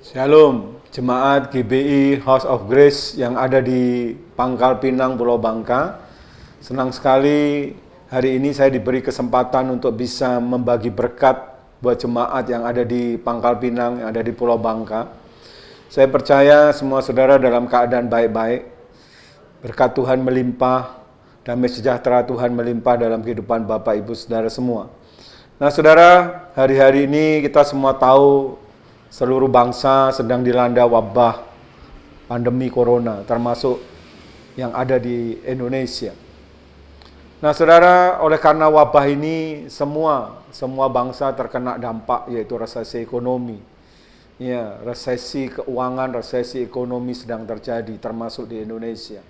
Shalom, jemaat GBI House of Grace yang ada di Pangkal Pinang, Pulau Bangka. Senang sekali hari ini saya diberi kesempatan untuk bisa membagi berkat buat jemaat yang ada di Pangkal Pinang, yang ada di Pulau Bangka. Saya percaya semua saudara dalam keadaan baik-baik. Berkat Tuhan melimpah, damai sejahtera Tuhan melimpah dalam kehidupan Bapak Ibu Saudara semua. Nah saudara, hari-hari ini kita semua tahu seluruh bangsa sedang dilanda wabah pandemi corona, termasuk yang ada di Indonesia. Nah saudara, oleh karena wabah ini semua bangsa terkena dampak, yaitu resesi ekonomi. Ya, resesi keuangan, resesi ekonomi sedang terjadi, termasuk di Indonesia.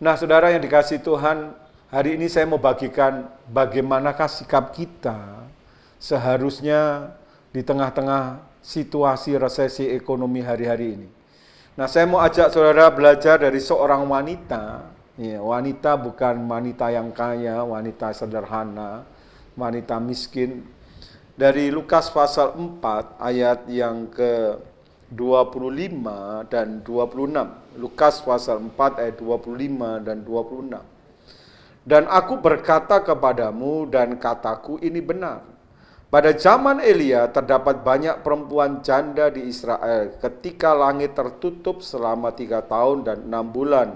Nah saudara yang dikasihi Tuhan, hari ini saya mau bagikan bagaimanakah sikap kita seharusnya di tengah-tengah situasi resesi ekonomi hari-hari ini. Nah, saya mau ajak saudara belajar dari seorang wanita. Ya, wanita bukan wanita yang kaya, wanita sederhana, wanita miskin. Dari Lukas pasal 4 ayat yang ke-25 dan 26. Lukas pasal 4 ayat 25 dan 26. Dan aku berkata kepadamu dan kataku ini benar. Pada zaman Elia terdapat banyak perempuan janda di Israel ketika langit tertutup selama 3 tahun dan 6 bulan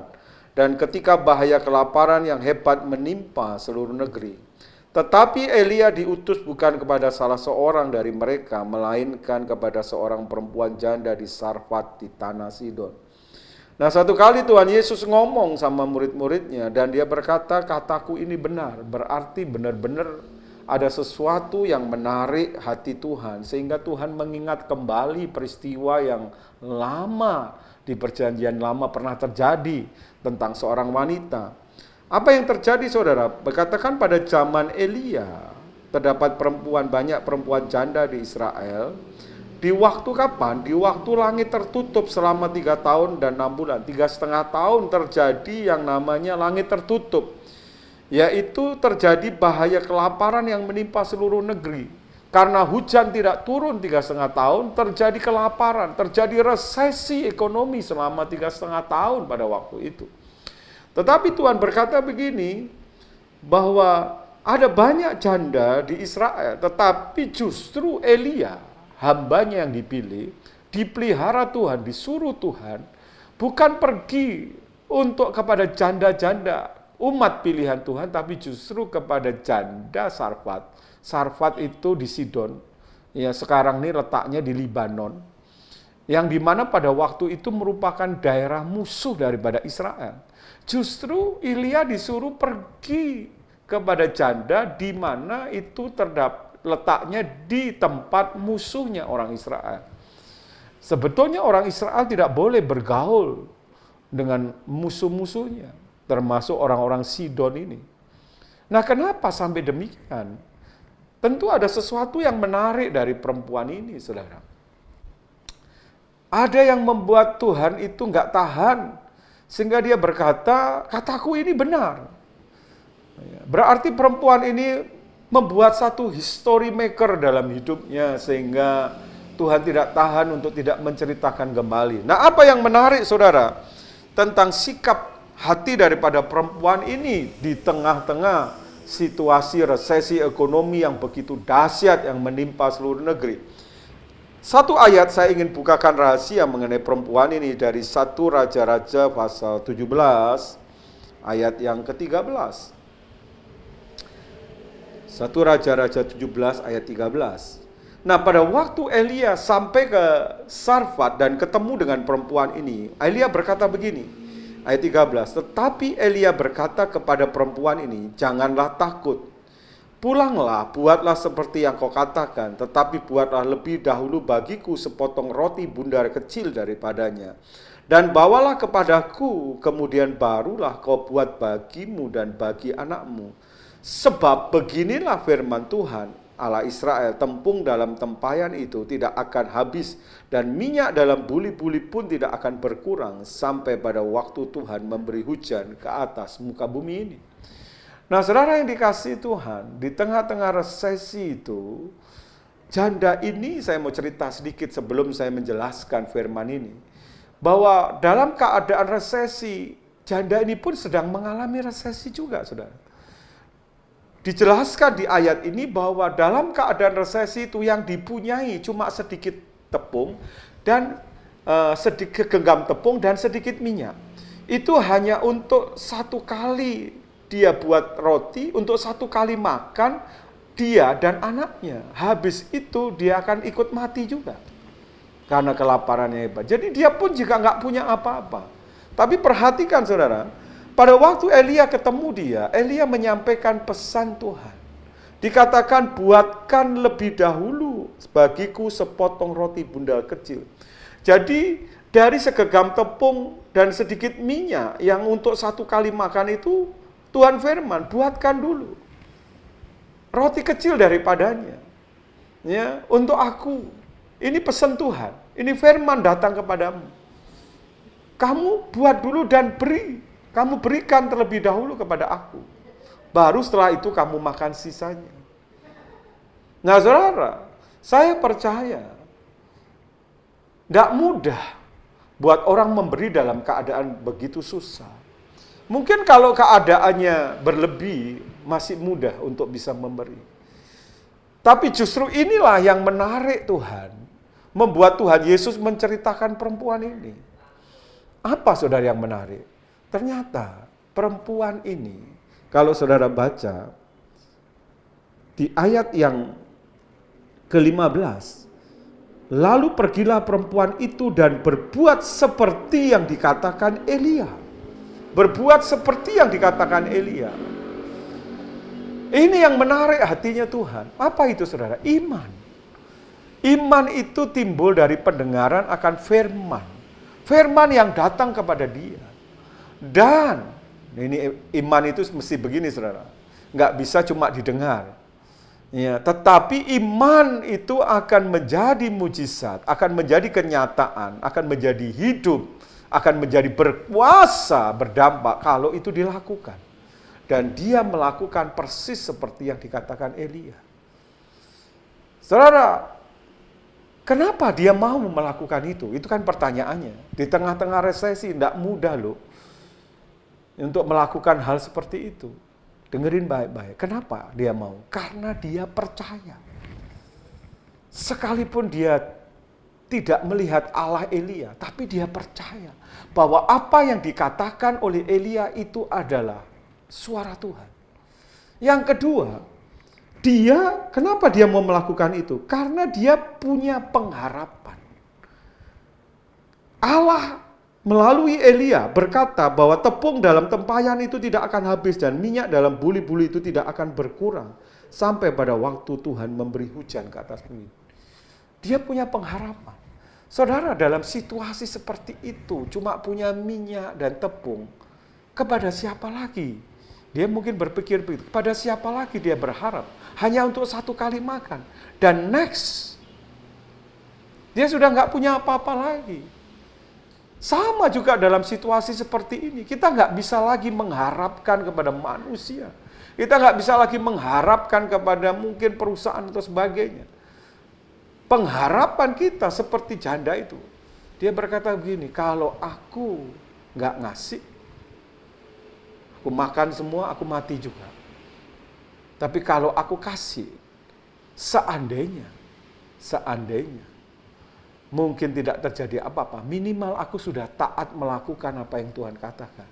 dan ketika bahaya kelaparan yang hebat menimpa seluruh negeri. Tetapi Elia diutus bukan kepada salah seorang dari mereka, melainkan kepada seorang perempuan janda di Sarfat di tanah Sidon. Nah satu kali Tuhan Yesus ngomong sama murid-muridnya dan dia berkata, kataku ini benar, berarti benar-benar ada sesuatu yang menarik hati Tuhan, sehingga Tuhan mengingat kembali peristiwa yang lama di perjanjian lama pernah terjadi tentang seorang wanita. Apa yang terjadi saudara? Berkatakan pada zaman Elia, terdapat banyak perempuan janda di Israel. Di waktu kapan? Di waktu langit tertutup selama 3 tahun dan 6 bulan. 3,5 tahun terjadi yang namanya langit tertutup. Yaitu terjadi bahaya kelaparan yang menimpa seluruh negeri. Karena hujan tidak turun 3,5 tahun, terjadi kelaparan, terjadi resesi ekonomi selama 3,5 tahun pada waktu itu. Tetapi Tuhan berkata begini, bahwa ada banyak janda di Israel, tetapi justru Elia, hambanya yang dipilih, dipelihara Tuhan, disuruh Tuhan, bukan pergi untuk kepada janda-janda, umat pilihan Tuhan, tapi justru kepada janda Sarfat. Sarfat itu di Sidon, ya sekarang ini letaknya di Libanon, yang dimana pada waktu itu merupakan daerah musuh daripada Israel. Justru Elia disuruh pergi kepada janda di mana itu letaknya di tempat musuhnya orang Israel. Sebetulnya orang Israel tidak boleh bergaul dengan musuh-musuhnya, termasuk orang-orang Sidon ini. Nah, kenapa sampai demikian? Tentu ada sesuatu yang menarik dari perempuan ini, saudara. Ada yang membuat Tuhan itu nggak tahan, sehingga dia berkata, kataku ini benar. Berarti perempuan ini membuat satu history maker dalam hidupnya, sehingga Tuhan tidak tahan untuk tidak menceritakan kembali. Nah, apa yang menarik, saudara, tentang sikap hati daripada perempuan ini di tengah-tengah situasi resesi ekonomi yang begitu dahsyat yang menimpa seluruh negeri. Satu ayat saya ingin bukakan rahasia mengenai perempuan ini dari 1 Raja-Raja pasal 17 ayat yang ke-13. 1 Raja-Raja 17 ayat 13. Nah, pada waktu Elia sampai ke Sarfat dan ketemu dengan perempuan ini, Elia berkata begini, ayat 13, tetapi Elia berkata kepada perempuan ini, janganlah takut, pulanglah, buatlah seperti yang kau katakan, tetapi buatlah lebih dahulu bagiku sepotong roti bundar kecil daripadanya, dan bawalah kepadaku, kemudian barulah kau buat bagimu dan bagi anakmu. Sebab beginilah firman Tuhan, Allah Israel, tepung dalam tempayan itu tidak akan habis, dan minyak dalam buli-buli pun tidak akan berkurang, sampai pada waktu Tuhan memberi hujan ke atas muka bumi ini. Nah, saudara yang dikasihi Tuhan, di tengah-tengah resesi itu, janda ini, saya mau cerita sedikit sebelum saya menjelaskan firman ini, bahwa dalam keadaan resesi, janda ini pun sedang mengalami resesi juga, saudara. Dijelaskan di ayat ini bahwa dalam keadaan resesi itu yang dipunyai cuma sedikit tepung dan sedikit genggam tepung dan sedikit minyak. Itu hanya untuk satu kali dia buat roti, untuk satu kali makan dia dan anaknya. Habis itu dia akan ikut mati juga karena kelaparannya hebat. Jadi dia pun juga nggak punya apa-apa. Tapi perhatikan saudara, pada waktu Elia ketemu dia, Elia menyampaikan pesan Tuhan. Dikatakan, buatkan lebih dahulu bagiku sepotong roti bundal kecil. Jadi dari segenggam tepung dan sedikit minyak yang untuk satu kali makan itu, Tuhan firman, buatkan dulu roti kecil daripadanya. Ya, untuk aku. Ini pesan Tuhan. Ini firman datang kepadamu. Kamu buat dulu dan beri. Kamu berikan terlebih dahulu kepada aku. Baru setelah itu kamu makan sisanya. Nah saudara, saya percaya tidak mudah buat orang memberi dalam keadaan begitu susah. Mungkin kalau keadaannya berlebih, masih mudah untuk bisa memberi. Tapi justru inilah yang menarik Tuhan. Membuat Tuhan Yesus menceritakan perempuan ini. Apa saudara yang menarik? Ternyata perempuan ini, kalau saudara baca di ayat yang ke-15, lalu pergilah perempuan itu dan berbuat seperti yang dikatakan Elia. Berbuat seperti yang dikatakan Elia. Ini yang menarik hatinya Tuhan. Apa itu saudara? Iman. Iman itu timbul dari pendengaran akan firman. Firman yang datang kepada dia. Dan ini iman itu mesti begini saudara, nggak bisa cuma didengar, ya. Tetapi iman itu akan menjadi mujizat, akan menjadi kenyataan, akan menjadi hidup, akan menjadi berkuasa, berdampak kalau itu dilakukan. Dan dia melakukan persis seperti yang dikatakan Elia. Saudara, kenapa dia mau melakukan itu? Itu kan pertanyaannya. Di tengah-tengah resesi tidak mudah loh untuk melakukan hal seperti itu. Dengerin baik-baik. Kenapa dia mau? Karena dia percaya. Sekalipun dia tidak melihat Allah Elia, tapi dia percaya bahwa apa yang dikatakan oleh Elia itu adalah suara Tuhan. Yang kedua, kenapa dia mau melakukan itu? Karena dia punya pengharapan. Allah melalui Elia berkata bahwa tepung dalam tempayan itu tidak akan habis dan minyak dalam buli-buli itu tidak akan berkurang sampai pada waktu Tuhan memberi hujan ke atas bumi. Dia punya pengharapan. Saudara, dalam situasi seperti itu cuma punya minyak dan tepung, kepada siapa lagi? Dia mungkin berpikir begitu, kepada siapa lagi dia berharap? Hanya untuk satu kali makan. Dan next, dia sudah nggak punya apa-apa lagi. Sama juga dalam situasi seperti ini. Kita nggak bisa lagi mengharapkan kepada manusia. Kita nggak bisa lagi mengharapkan kepada mungkin perusahaan atau sebagainya. Pengharapan kita seperti janda itu. Dia berkata begini, kalau aku nggak ngasih, aku makan semua, aku mati juga. Tapi kalau aku kasih, seandainya, mungkin tidak terjadi apa-apa. Minimal aku sudah taat melakukan apa yang Tuhan katakan.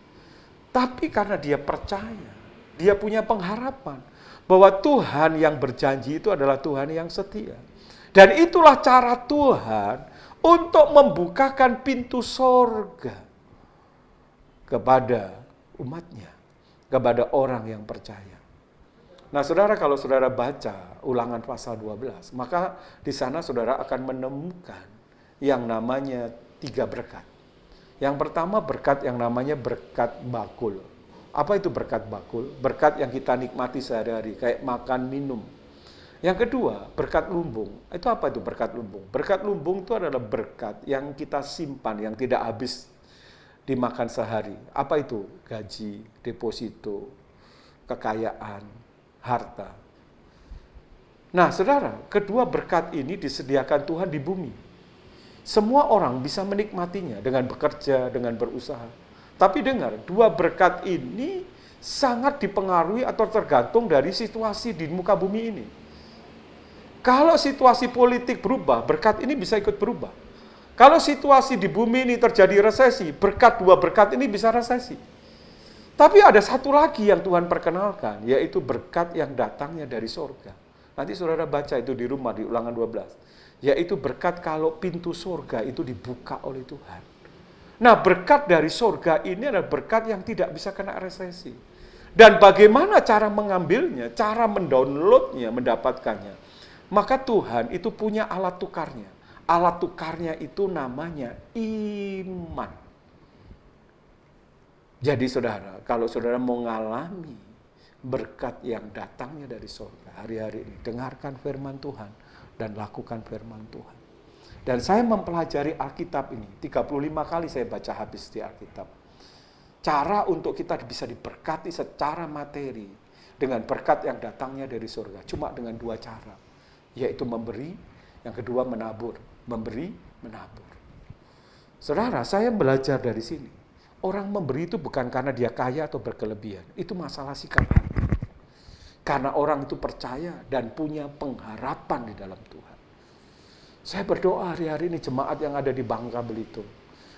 Tapi karena dia percaya, dia punya pengharapan bahwa Tuhan yang berjanji itu adalah Tuhan yang setia. Dan itulah cara Tuhan untuk membukakan pintu sorga kepada umatnya, kepada orang yang percaya. Nah saudara, kalau saudara baca Ulangan pasal 12, maka di sana saudara akan menemukan yang namanya 3 berkat. Yang pertama berkat yang namanya berkat bakul. Apa itu berkat bakul? Berkat yang kita nikmati sehari-hari, kayak makan, minum. Yang kedua, berkat lumbung. Itu apa itu berkat lumbung? Berkat lumbung itu adalah berkat yang kita simpan, yang tidak habis dimakan sehari. Apa itu? Gaji, deposito, kekayaan, harta. Nah, saudara, kedua berkat ini disediakan Tuhan di bumi. Semua orang bisa menikmatinya dengan bekerja, dengan berusaha. Tapi dengar, dua berkat ini sangat dipengaruhi atau tergantung dari situasi di muka bumi ini. Kalau situasi politik berubah, berkat ini bisa ikut berubah. Kalau situasi di bumi ini terjadi resesi, dua berkat ini bisa resesi. Tapi ada satu lagi yang Tuhan perkenalkan, yaitu berkat yang datangnya dari sorga. Nanti saudara baca itu di rumah, di Ulangan 12. Yaitu berkat kalau pintu sorga itu dibuka oleh Tuhan. Nah, berkat dari sorga ini adalah berkat yang tidak bisa kena resesi. Dan bagaimana cara mengambilnya, cara mendownloadnya, mendapatkannya. Maka Tuhan itu punya alat tukarnya. Alat tukarnya itu namanya iman. Jadi saudara, kalau saudara mau mengalami berkat yang datangnya dari surga hari-hari ini, dengarkan firman Tuhan dan lakukan firman Tuhan. Dan saya mempelajari Alkitab ini, 35 kali saya baca habis di Alkitab. Cara untuk kita bisa diberkati secara materi dengan berkat yang datangnya dari surga, cuma dengan dua cara, yaitu memberi, yang kedua menabur. Memberi, menabur. Saudara, saya belajar dari sini. Orang memberi itu bukan karena dia kaya atau berkelebihan. Itu masalah sikap hati. Karena orang itu percaya dan punya pengharapan di dalam Tuhan. Saya berdoa hari-hari ini jemaat yang ada di Bangka Belitung.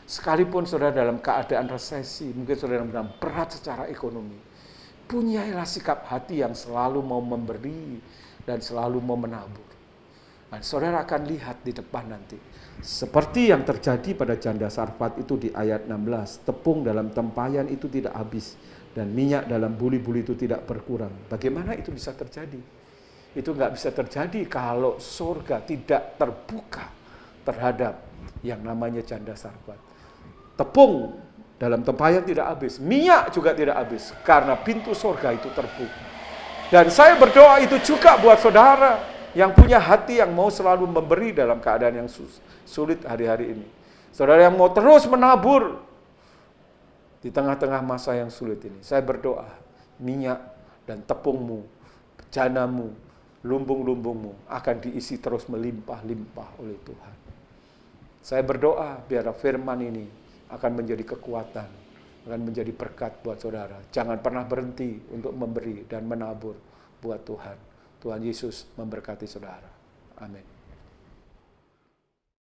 Sekalipun saudara dalam keadaan resesi, mungkin saudara dalam berat secara ekonomi. Punyailah sikap hati yang selalu mau memberi dan selalu mau menabur. Dan saudara akan lihat di depan nanti. Seperti yang terjadi pada janda Sarfat itu di ayat 16. Tepung dalam tempayan itu tidak habis. Dan minyak dalam buli-buli itu tidak berkurang. Bagaimana itu bisa terjadi? Itu nggak bisa terjadi kalau surga tidak terbuka terhadap yang namanya janda Sarfat. Tepung dalam tempayan tidak habis. Minyak juga tidak habis. Karena pintu surga itu terbuka. Dan saya berdoa itu juga buat saudara yang punya hati yang mau selalu memberi dalam keadaan yang sulit hari-hari ini. Saudara yang mau terus menabur di tengah-tengah masa yang sulit ini. Saya berdoa, minyak dan tepungmu, bejanamu, lumbung-lumbungmu akan diisi terus melimpah-limpah oleh Tuhan. Saya berdoa biar firman ini akan menjadi kekuatan, akan menjadi berkat buat saudara. Jangan pernah berhenti untuk memberi dan menabur buat Tuhan. Tuhan Yesus memberkati saudara. Amin.